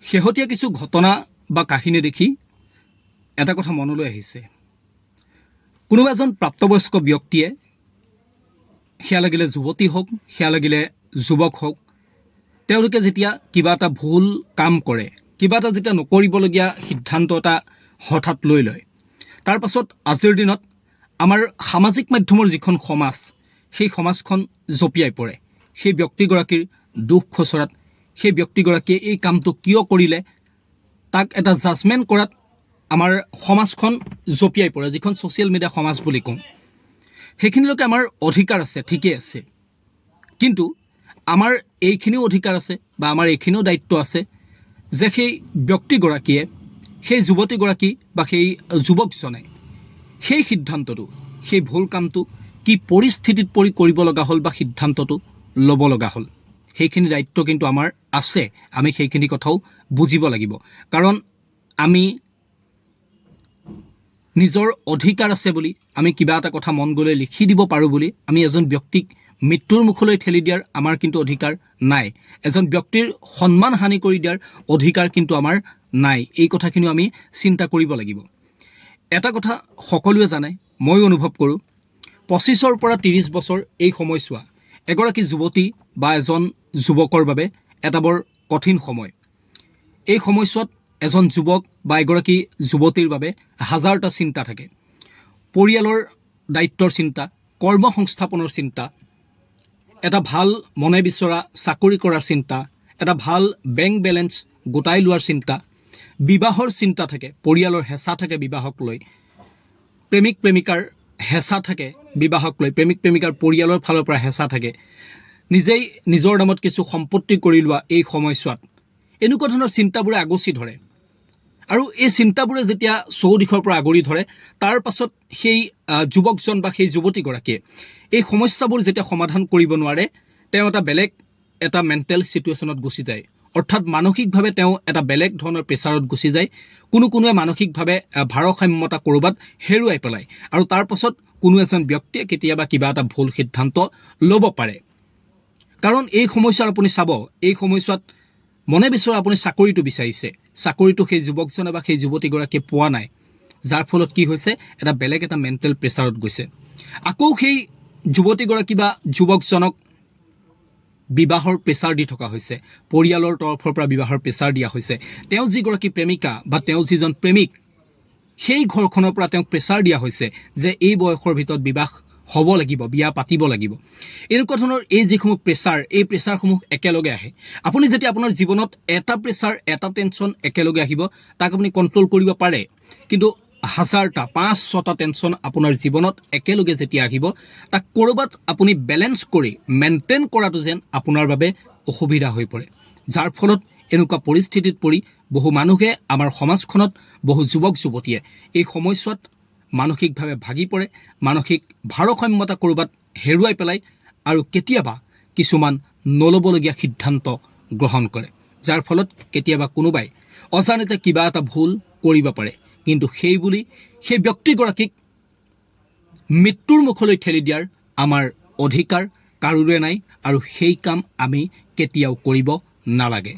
শেহতীয়া কিছু ঘটনা বা কাহিনী দেখি এটা কথা মনলৈ আহিছে। কোনোবা এজন প্ৰাপ্তবয়স্ক ব্যক্তিয়ে, সেয়া লাগিলে যুৱতী হওক, সেয়া লাগিলে যুৱক হওক, তেওঁলোকে যেতিয়া কিবা এটা ভুল কাম কৰে, কিবা এটা যেতিয়া নকৰিবলগীয়া সিদ্ধান্ত এটা হঠাৎ লৈ লয়, তাৰ পাছত আজিৰ দিনত আমাৰ সামাজিক মাধ্যমৰ যিখন সমাজ, সেই সমাজখন জঁপিয়াই পৰে সেই ব্যক্তিগৰাকীৰ দুখ খচৰাত। সেই ব্যক্তিগৰাকীয়ে এই কামটো কিয় কৰিলে তাক এটা জাজমেণ্ট কৰাত আমাৰ সমাজখন জঁপিয়াই পৰে, যিখন ছ'চিয়েল মিডিয়া সমাজ বুলি কওঁ। সেইখিনিলৈকে আমাৰ অধিকাৰ আছে, ঠিকেই আছে, কিন্তু আমাৰ এইখিনিও অধিকাৰ আছে বা আমাৰ এইখিনিও দায়িত্ব আছে যে সেই ব্যক্তিগৰাকীয়ে, সেই যুৱতীগৰাকী বা সেই যুৱকজনে সেই সিদ্ধান্তটো, সেই ভুল কামটো কি পৰিস্থিতিত পৰি কৰিব লগা হ'ল বা সিদ্ধান্তটো ল'ব লগা হ'ল, সেইখিনি দায়িত্ব কিন্তু আমাৰ আছে। আমি সেইখিনি কথাও বুজিব লাগিব, কাৰণ আমি নিজৰ অধিকাৰ আছে বুলি আমি কিবা এটা কথা মন গ'লে লিখি দিব পাৰোঁ বুলি আমি এজন ব্যক্তিক মৃত্যুৰ মুখলৈ ঠেলি দিয়াৰ আমাৰ কিন্তু অধিকাৰ নাই। এজন ব্যক্তিৰ সন্মান হানি কৰি দিয়াৰ অধিকাৰ কিন্তু আমাৰ নাই। এই কথাখিনিও আমি চিন্তা কৰিব লাগিব। এটা কথা সকলোৱে জানে, ময়ো অনুভৱ কৰোঁ, 25ৰ পৰা 30 বছৰ এই সময়ছোৱা এগৰাকী যুৱতী বা এজন যুৱকৰ বাবে এটা বৰ কঠিন সময়। এই সময়ছোৱাত এজন যুৱক বা এগৰাকী যুৱতীৰ বাবে হাজাৰটা চিন্তা থাকে। পৰিয়ালৰ দায়িত্বৰ চিন্তা, কৰ্মসংস্থাপনৰ চিন্তা, এটা ভাল মনে বিচৰা চাকৰি কৰাৰ চিন্তা, এটা ভাল বেংক বেলেঞ্চ গোটাই লোৱাৰ চিন্তা, বিবাহৰ চিন্তা থাকে, পৰিয়ালৰ হেঁচা থাকে বিবাহক লৈ, প্ৰেমিক প্ৰেমিকাৰ হেঁচা থাকে বিবাহক লৈ, প্ৰেমিক প্ৰেমিকাৰ পৰিয়ালৰ ফালৰ পৰা হেঁচা থাকে, নিজেই নিজৰ নামত কিছু সম্পত্তি কৰি লোৱা এই সময়ছোৱাত এনেকুৱা ধৰণৰ চিন্তাবোৰে আগচি ধৰে। আৰু এই চিন্তাবোৰে যেতিয়া চৌদিশৰ পৰা আগৰি ধৰে, তাৰ পাছত সেই যুৱকজন বা সেই যুৱতীগৰাকীয়ে এই সমস্যাবোৰ যেতিয়া সমাধান কৰিব নোৱাৰে, তেওঁ এটা বেলেগ এটা মেণ্টেল ছিটুৱেশ্যনত গুচি যায়। অৰ্থাৎ মানসিকভাৱে তেওঁ এটা বেলেগ ধৰণৰ প্ৰেছাৰত গুচি যায়। কোনোৱে মানসিকভাৱে ভাৰসাম্যতা ক'ৰবাত হেৰুৱাই পেলায়, আৰু তাৰ পাছত কোনো এজন ব্যক্তিয়ে কেতিয়াবা কিবা এটা ভুল সিদ্ধান্ত ল'ব পাৰে। কাৰণ এই সময়ছোৱাত আপুনি চাব, এই সময়ছোৱাত মনে বিচৰা আপুনি চাকৰিটো বিচাৰিছে, চাকৰিটো সেই যুৱকজনে বা সেই যুৱতীগৰাকীয়ে পোৱা নাই, যাৰ ফলত কি হৈছে, এটা বেলেগ এটা মেণ্টেল প্ৰেছাৰত গৈছে। আকৌ সেই যুৱতীগৰাকী বা যুৱকজনক বিবাহৰ প্ৰেছাৰ দি থকা হৈছে, পৰিয়ালৰ তৰফৰ পৰা বিবাহৰ প্ৰেছাৰ দিয়া হৈছে। তেওঁ যিগৰাকী প্ৰেমিকা বা তেওঁ যিজন প্ৰেমিক, সেই ঘৰখনৰ পৰা তেওঁক প্ৰেছাৰ দিয়া হৈছে যে এই বয়সৰ ভিতৰত বিবাহ হ'ব লাগিব, বিয়া পাতিব লাগিব। এনেকুৱা ধৰণৰ এই যিসমূহ প্ৰেছাৰ, এই প্ৰেছাৰসমূহ একেলগে আহে। আপুনি যেতিয়া আপোনাৰ জীৱনত এটা প্ৰেছাৰ, এটা টেনশ্যন একেলগে আহিব, তাক আপুনি কণ্ট্ৰল কৰিব পাৰে, কিন্তু হাজাৰটা, 5-6টা টেনশ্যন আপোনাৰ জীৱনত একেলগে যেতিয়া আহিব, তাক ক'ৰবাত আপুনি বেলেঞ্চ কৰি মেইনটেইন কৰাটো যেন আপোনাৰ বাবে অসুবিধা হৈ পৰে। যাৰ ফলত এনেকুৱা পৰিস্থিতিত পৰি বহু মানুহে, আমাৰ সমাজখনত বহু যুৱক যুৱতীয়ে এই সময়ছোৱাত মানসিকভাৱে ভাগি পৰে, মানসিক ভাৰসাম্যতা ক'ৰবাত হেৰুৱাই পেলায়, আৰু কেতিয়াবা কিছুমান নল'বলগীয়া সিদ্ধান্ত গ্ৰহণ কৰে, যাৰ ফলত কেতিয়াবা কোনোবাই অজানিতে কিবা এটা ভুল কৰিব পাৰে, কিন্তু সেই বুলি সেই ব্যক্তিগৰাকীক মৃত্যুৰ মুখলৈ ঠেলি দিয়াৰ আমাৰ অধিকাৰ কাৰোৰে নাই, আৰু সেই কাম আমি কেতিয়াও কৰিব নালাগে।